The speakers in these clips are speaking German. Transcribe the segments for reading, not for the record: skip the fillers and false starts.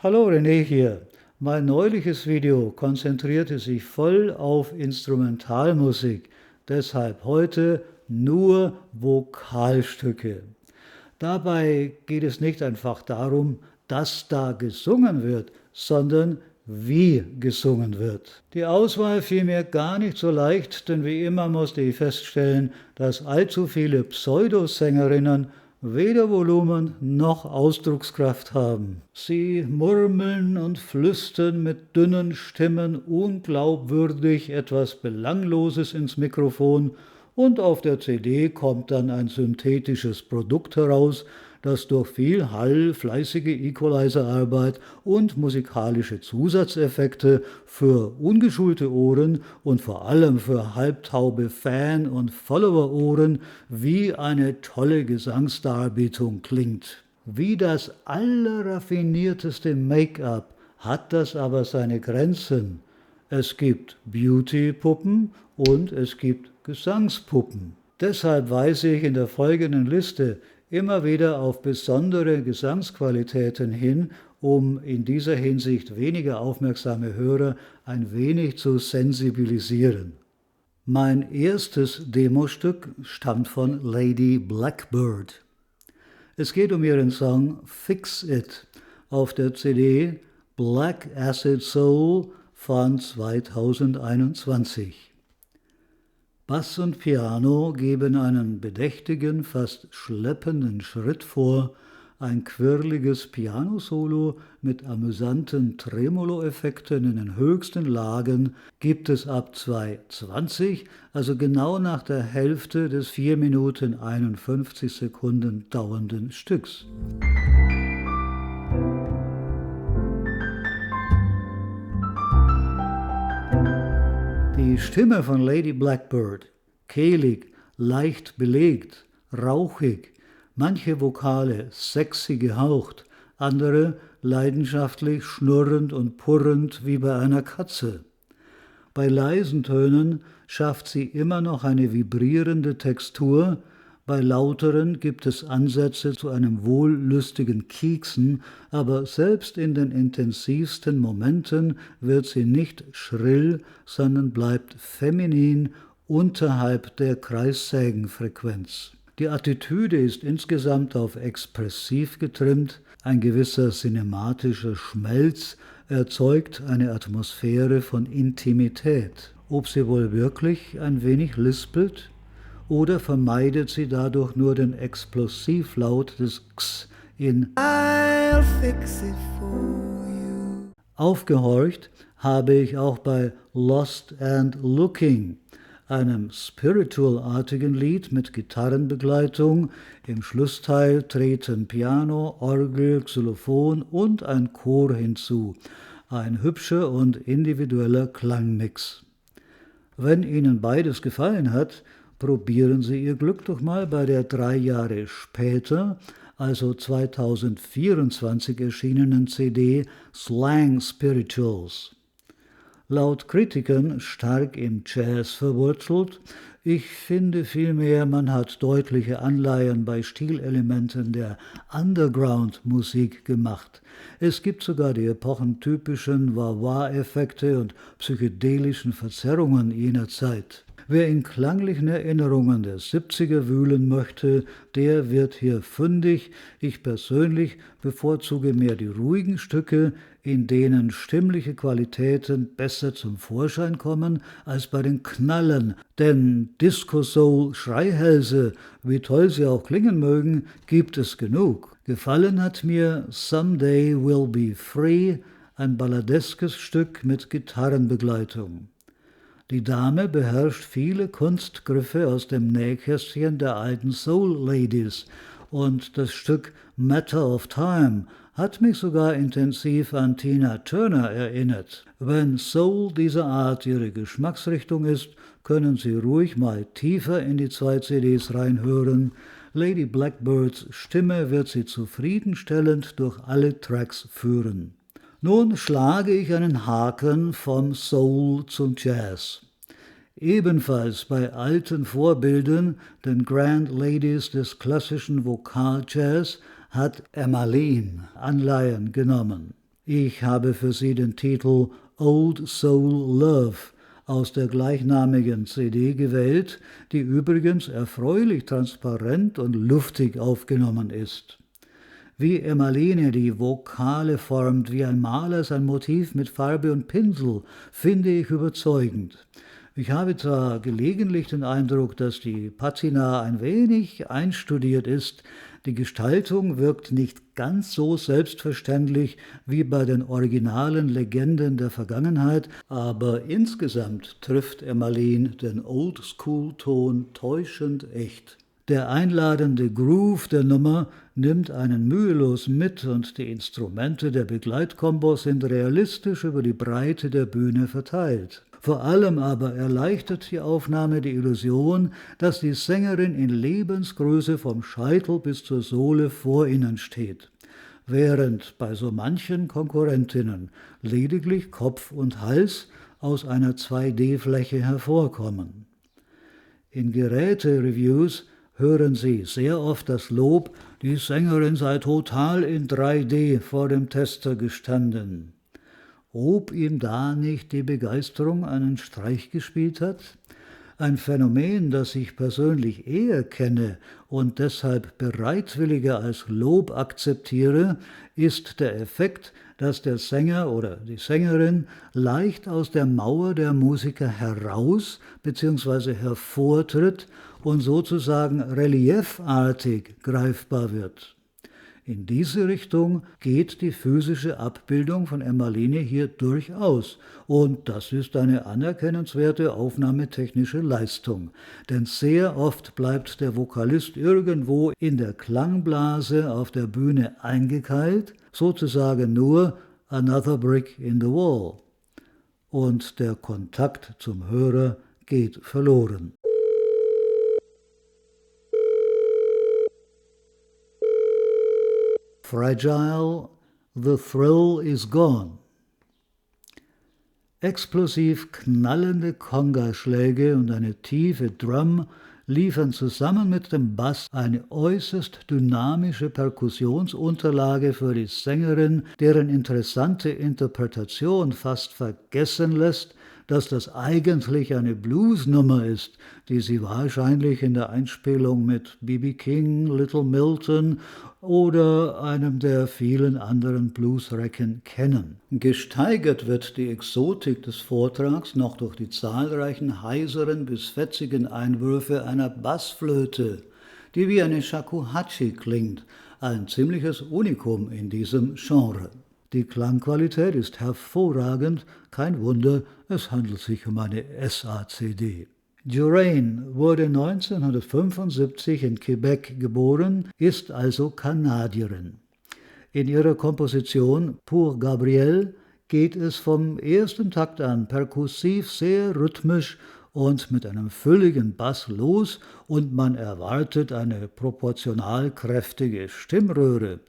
Hallo René hier. Mein neuliches Video konzentrierte sich voll auf Instrumentalmusik, deshalb heute nur Vokalstücke. Dabei geht es nicht einfach darum, dass da gesungen wird, sondern wie gesungen wird. Die Auswahl fiel mir gar nicht so leicht, denn wie immer musste ich feststellen, dass allzu viele Pseudosängerinnen weder Volumen noch Ausdruckskraft haben. Sie murmeln und flüstern mit dünnen Stimmen unglaubwürdig etwas Belangloses ins Mikrofon und auf der CD kommt dann ein synthetisches Produkt heraus, das durch viel Hall, fleißige Equalizerarbeit und musikalische Zusatzeffekte für ungeschulte Ohren und vor allem für halbtaube Fan- und Follower-Ohren wie eine tolle Gesangsdarbietung klingt. Wie das allerraffinierteste Make-up hat das aber seine Grenzen. Es gibt Beauty-Puppen und es gibt Gesangspuppen. Deshalb weise ich in der folgenden Liste immer wieder auf besondere Gesangsqualitäten hin, um in dieser Hinsicht weniger aufmerksame Hörer ein wenig zu sensibilisieren. Mein erstes Demostück stammt von Lady Blackbird. Es geht um ihren Song Fix It auf der CD Black Acid Soul von 2021. Bass und Piano geben einen bedächtigen, fast schleppenden Schritt vor, ein quirliges Pianosolo mit amüsanten Tremolo-Effekten in den höchsten Lagen gibt es ab 2:20, also genau nach der Hälfte des 4 Minuten 51 Sekunden dauernden Stücks. Die Stimme von Lady Blackbird, kehlig, leicht belegt, rauchig, manche Vokale sexy gehaucht, andere leidenschaftlich schnurrend und purrend wie bei einer Katze. Bei leisen Tönen schafft sie immer noch eine vibrierende Textur, bei lauteren gibt es Ansätze zu einem wohllustigen Kieksen, aber selbst in den intensivsten Momenten wird sie nicht schrill, sondern bleibt feminin unterhalb der Kreissägenfrequenz. Die Attitüde ist insgesamt auf expressiv getrimmt, ein gewisser cinematischer Schmelz erzeugt eine Atmosphäre von Intimität. Ob sie wohl wirklich ein wenig lispelt? Oder vermeidet sie dadurch nur den Explosivlaut des X in I'll fix it for you? Aufgehorcht habe ich auch bei Lost and Looking, einem spiritual-artigen Lied mit Gitarrenbegleitung. Im Schlussteil treten Piano, Orgel, Xylophon und ein Chor hinzu. Ein hübscher und individueller Klangmix. Wenn Ihnen beides gefallen hat, probieren Sie Ihr Glück doch mal bei der 3 Jahre später, also 2024 erschienenen CD Slang Spirituals. Laut Kritikern stark im Jazz verwurzelt, ich finde vielmehr, man hat deutliche Anleihen bei Stilelementen der Underground-Musik gemacht. Es gibt sogar die epochentypischen Wah-Wah-Effekte und psychedelischen Verzerrungen jener Zeit. Wer in klanglichen Erinnerungen der 70er wühlen möchte, der wird hier fündig. Ich persönlich bevorzuge mehr die ruhigen Stücke, in denen stimmliche Qualitäten besser zum Vorschein kommen als bei den Knallen. Denn Disco-Soul-Schreihälse, wie toll sie auch klingen mögen, gibt es genug. Gefallen hat mir Someday We'll Be Free, ein balladeskes Stück mit Gitarrenbegleitung. Die Dame beherrscht viele Kunstgriffe aus dem Nähkästchen der alten Soul Ladies und das Stück Matter of Time hat mich sogar intensiv an Tina Turner erinnert. Wenn Soul dieser Art Ihre Geschmacksrichtung ist, können Sie ruhig mal tiefer in die 2 CDs reinhören. Lady Blackbirds Stimme wird Sie zufriedenstellend durch alle Tracks führen. Nun schlage ich einen Haken vom Soul zum Jazz. Ebenfalls bei alten Vorbildern, den Grand Ladies des klassischen Vokaljazz, hat Emma Lane Anleihen genommen. Ich habe für Sie den Titel Old Soul Love aus der gleichnamigen CD gewählt, die übrigens erfreulich transparent und luftig aufgenommen ist. Wie Emmaline die Vokale formt, wie ein Maler sein Motiv mit Farbe und Pinsel, finde ich überzeugend. Ich habe zwar gelegentlich den Eindruck, dass die Patina ein wenig einstudiert ist, die Gestaltung wirkt nicht ganz so selbstverständlich wie bei den originalen Legenden der Vergangenheit, aber insgesamt trifft Emmaline den Oldschool-Ton täuschend echt. Der einladende Groove der Nummer nimmt einen mühelos mit und die Instrumente der Begleitkombos sind realistisch über die Breite der Bühne verteilt. Vor allem aber erleichtert die Aufnahme die Illusion, dass die Sängerin in Lebensgröße vom Scheitel bis zur Sohle vor ihnen steht, während bei so manchen Konkurrentinnen lediglich Kopf und Hals aus einer 2D-Fläche hervorkommen. In Geräte-Reviews hören Sie sehr oft das Lob, die Sängerin sei total in 3D vor dem Tester gestanden. Ob ihm da nicht die Begeisterung einen Streich gespielt hat? Ein Phänomen, das ich persönlich eher kenne und deshalb bereitwilliger als Lob akzeptiere, ist der Effekt, dass der Sänger oder die Sängerin leicht aus der Mauer der Musiker heraus bzw. hervortritt und sozusagen reliefartig greifbar wird. In diese Richtung geht die physische Abbildung von Emmaline hier durchaus und das ist eine anerkennenswerte aufnahmetechnische Leistung, denn sehr oft bleibt der Vokalist irgendwo in der Klangblase auf der Bühne eingekeilt, sozusagen nur another brick in the wall und der Kontakt zum Hörer geht verloren. Fragile, the thrill is gone. Explosiv knallende Conga-Schläge und eine tiefe Drum liefern zusammen mit dem Bass eine äußerst dynamische Perkussionsunterlage für die Sängerin, deren interessante Interpretation fast vergessen lässt, dass das eigentlich eine Bluesnummer ist, die Sie wahrscheinlich in der Einspielung mit B.B. King, Little Milton oder einem der vielen anderen Bluesrecken kennen. Gesteigert wird die Exotik des Vortrags noch durch die zahlreichen heiseren bis fetzigen Einwürfe einer Bassflöte, die wie eine Shakuhachi klingt, ein ziemliches Unikum in diesem Genre. Die Klangqualität ist hervorragend, kein Wunder, es handelt sich um eine SACD. Durain wurde 1975 in Quebec geboren, ist also Kanadierin. In ihrer Komposition Pour Gabriel geht es vom ersten Takt an perkussiv sehr rhythmisch und mit einem fülligen Bass los und man erwartet eine proportional kräftige Stimmröhre.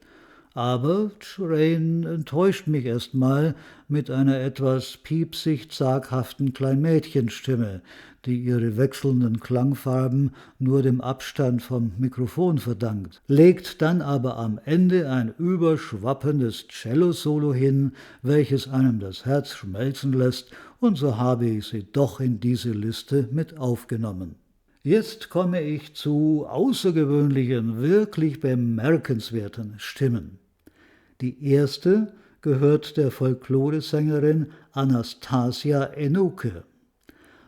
Aber Durain enttäuscht mich erstmal mit einer etwas piepsig zaghaften Kleinmädchenstimme, die ihre wechselnden Klangfarben nur dem Abstand vom Mikrofon verdankt, legt dann aber am Ende ein überschwappendes Cello-Solo hin, welches einem das Herz schmelzen lässt, und so habe ich sie doch in diese Liste mit aufgenommen. Jetzt komme ich zu außergewöhnlichen, wirklich bemerkenswerten Stimmen. Die erste gehört der Folkloresängerin Anastasia Enoke.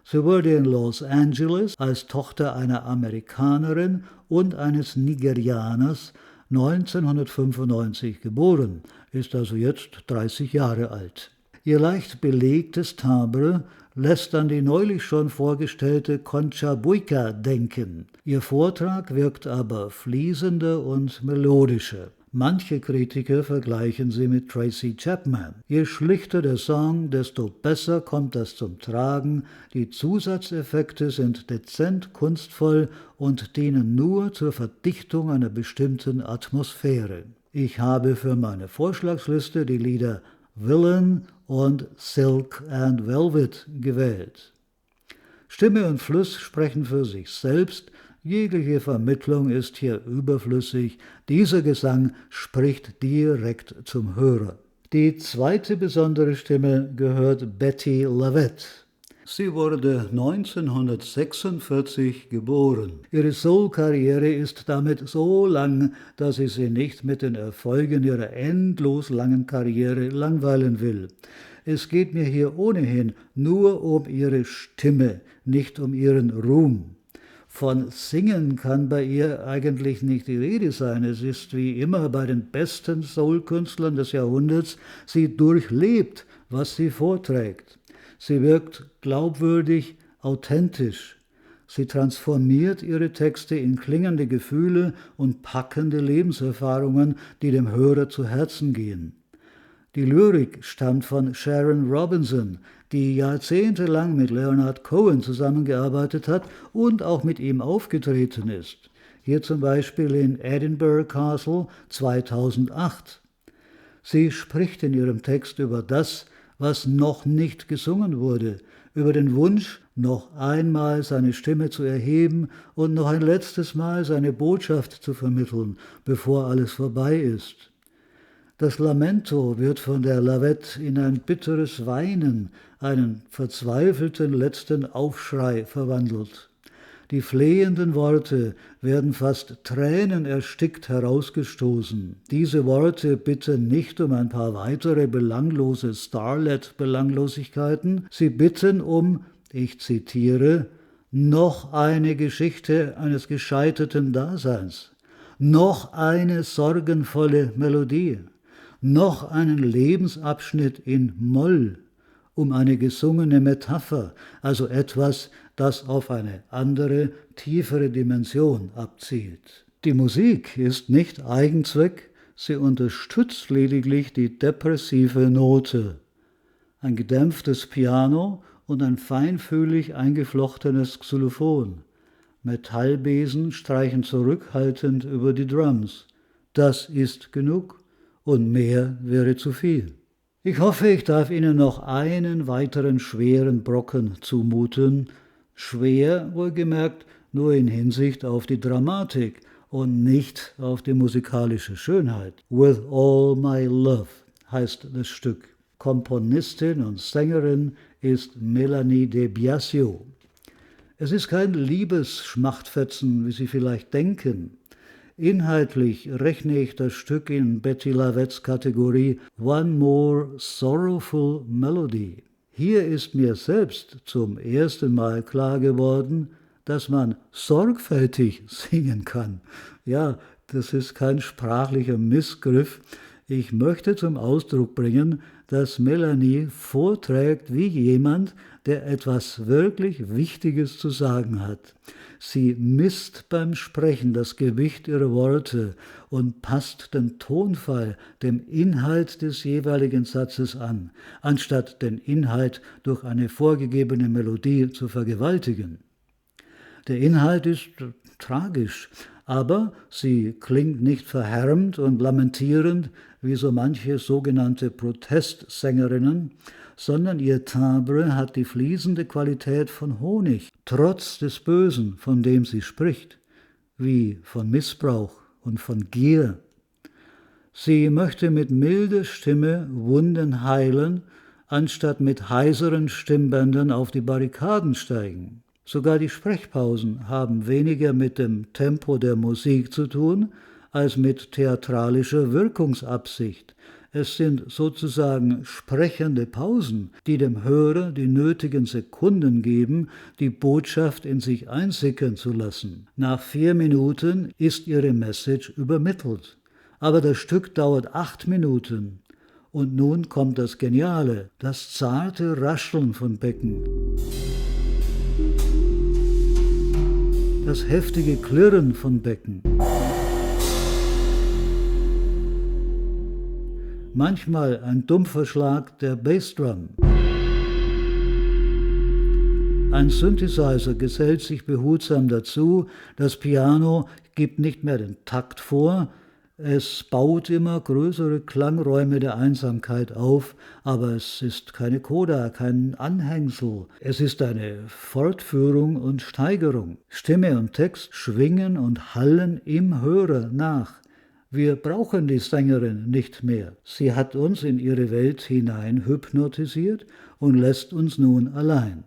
Sie wurde in Los Angeles als Tochter einer Amerikanerin und eines Nigerianers 1995 geboren, ist also jetzt 30 Jahre alt. Ihr leicht belegtes Timbre lässt an die neulich schon vorgestellte Concha Buika denken. Ihr Vortrag wirkt aber fließender und melodischer. Manche Kritiker vergleichen sie mit Tracy Chapman. Je schlichter der Song, desto besser kommt das zum Tragen. Die Zusatzeffekte sind dezent kunstvoll und dienen nur zur Verdichtung einer bestimmten Atmosphäre. Ich habe für meine Vorschlagsliste die Lieder Villain und Silk and Velvet gewählt. Stimme und Fluss sprechen für sich selbst, jegliche Vermittlung ist hier überflüssig, dieser Gesang spricht direkt zum Hörer. Die zweite besondere Stimme gehört Bettye LaVette. Sie wurde 1946 geboren. Ihre Soul-Karriere ist damit so lang, dass ich sie nicht mit den Erfolgen ihrer endlos langen Karriere langweilen will. Es geht mir hier ohnehin nur um ihre Stimme, nicht um ihren Ruhm. Von Singen kann bei ihr eigentlich nicht die Rede sein. Es ist wie immer bei den besten Soul-Künstlern des Jahrhunderts, sie durchlebt, was sie vorträgt. Sie wirkt glaubwürdig, authentisch. Sie transformiert ihre Texte in klingende Gefühle und packende Lebenserfahrungen, die dem Hörer zu Herzen gehen. Die Lyrik stammt von Sharon Robinson, die jahrzehntelang mit Leonard Cohen zusammengearbeitet hat und auch mit ihm aufgetreten ist. Hier zum Beispiel in Edinburgh Castle 2008. Sie spricht in ihrem Text über das, was noch nicht gesungen wurde, über den Wunsch, noch einmal seine Stimme zu erheben und noch ein letztes Mal seine Botschaft zu vermitteln, bevor alles vorbei ist. Das Lamento wird von der LaVette in ein bitteres Weinen, einen verzweifelten letzten Aufschrei verwandelt. Die flehenden Worte werden fast tränenerstickt herausgestoßen. Diese Worte bitten nicht um ein paar weitere belanglose Starlet-Belanglosigkeiten, sie bitten um, ich zitiere, noch eine Geschichte eines gescheiterten Daseins, noch eine sorgenvolle Melodie, noch einen Lebensabschnitt in Moll, um eine gesungene Metapher, also etwas, das auf eine andere, tiefere Dimension abzielt. Die Musik ist nicht Eigenzweck, sie unterstützt lediglich die depressive Note. Ein gedämpftes Piano und ein feinfühlig eingeflochtenes Xylophon. Metallbesen streichen zurückhaltend über die Drums. Das ist genug. Und mehr wäre zu viel. Ich hoffe, ich darf Ihnen noch einen weiteren schweren Brocken zumuten. Schwer, wohlgemerkt, nur in Hinsicht auf die Dramatik und nicht auf die musikalische Schönheit. With All My Love heißt das Stück. Komponistin und Sängerin ist Melanie de Biasio. Es ist kein Liebesschmachtfetzen, wie Sie vielleicht denken. Inhaltlich rechne ich das Stück in Bettye LaVettes Kategorie One More Sorrowful Melody. Hier ist mir selbst zum ersten Mal klar geworden, dass man sorgfältig singen kann. Ja, das ist kein sprachlicher Missgriff. Ich möchte zum Ausdruck bringen, dass Melanie vorträgt wie jemand, der etwas wirklich Wichtiges zu sagen hat. Sie misst beim Sprechen das Gewicht ihrer Worte und passt den Tonfall dem Inhalt des jeweiligen Satzes an, anstatt den Inhalt durch eine vorgegebene Melodie zu vergewaltigen. Der Inhalt ist tragisch, aber sie klingt nicht verhärmt und lamentierend wie so manche sogenannte Protestsängerinnen, sondern ihr Timbre hat die fließende Qualität von Honig, trotz des Bösen, von dem sie spricht, wie von Missbrauch und von Gier. Sie möchte mit milder Stimme Wunden heilen, anstatt mit heiseren Stimmbändern auf die Barrikaden steigen. Sogar die Sprechpausen haben weniger mit dem Tempo der Musik zu tun, als mit theatralischer Wirkungsabsicht. Es sind sozusagen sprechende Pausen, die dem Hörer die nötigen Sekunden geben, die Botschaft in sich einsickern zu lassen. Nach 4 Minuten ist ihre Message übermittelt. Aber das Stück dauert 8 Minuten. Und nun kommt das Geniale, das zarte Rascheln von Becken. Das heftige Klirren von Becken. Manchmal ein dumpfer Schlag der Bassdrum. Ein Synthesizer gesellt sich behutsam dazu, das Piano gibt nicht mehr den Takt vor, es baut immer größere Klangräume der Einsamkeit auf, aber es ist keine Coda, kein Anhängsel, es ist eine Fortführung und Steigerung. Stimme und Text schwingen und hallen im Hörer nach, Wir brauchen die Sängerin nicht mehr. Sie hat uns in ihre Welt hinein hypnotisiert und lässt uns nun allein.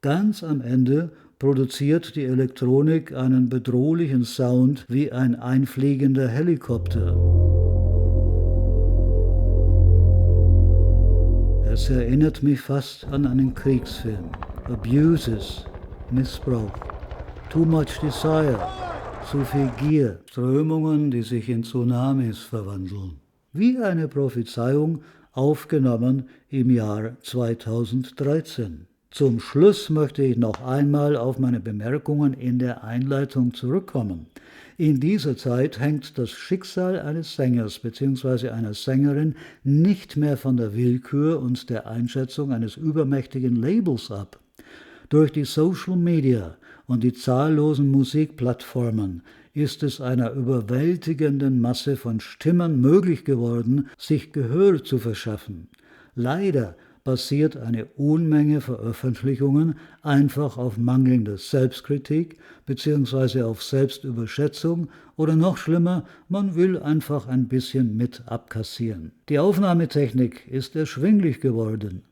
Ganz am Ende produziert die Elektronik einen bedrohlichen Sound wie ein einfliegender Helikopter. Es erinnert mich fast an einen Kriegsfilm. Abuses, Missbrauch, too much desire, zu viel Gier, Strömungen, die sich in Tsunamis verwandeln. Wie eine Prophezeiung, aufgenommen im Jahr 2013. Zum Schluss möchte ich noch einmal auf meine Bemerkungen in der Einleitung zurückkommen. In dieser Zeit hängt das Schicksal eines Sängers bzw. einer Sängerin nicht mehr von der Willkür und der Einschätzung eines übermächtigen Labels ab. Durch die Social Media und die zahllosen Musikplattformen ist es einer überwältigenden Masse von Stimmen möglich geworden, sich Gehör zu verschaffen. Leider basiert eine Unmenge Veröffentlichungen einfach auf mangelnder Selbstkritik bzw. auf Selbstüberschätzung oder noch schlimmer, man will einfach ein bisschen mit abkassieren. Die Aufnahmetechnik ist erschwinglich geworden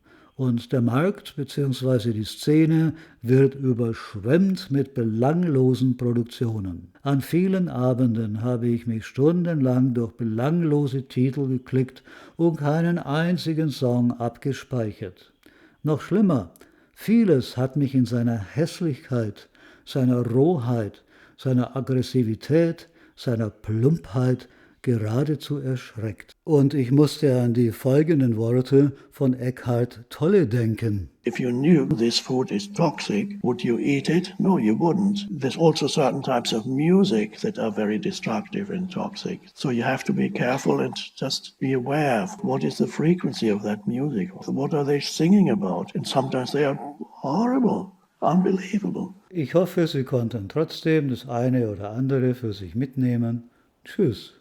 und der Markt bzw. die Szene wird überschwemmt mit belanglosen Produktionen. An vielen Abenden habe ich mich stundenlang durch belanglose Titel geklickt und keinen einzigen Song abgespeichert. Noch schlimmer, vieles hat mich in seiner Hässlichkeit, seiner Rohheit, seiner Aggressivität, seiner Plumpheit geradezu erschreckt. Und ich musste an die folgenden Worte von Eckhart Tolle denken. If you knew this food is toxic, would you eat it? No, you wouldn't. There's also certain types of music that are very destructive and toxic. So you have to be careful and just be aware of what is the frequency of that music. What are they singing about? And sometimes they are horrible, unbelievable. Ich hoffe, Sie konnten trotzdem das eine oder andere für sich mitnehmen. Tschüss.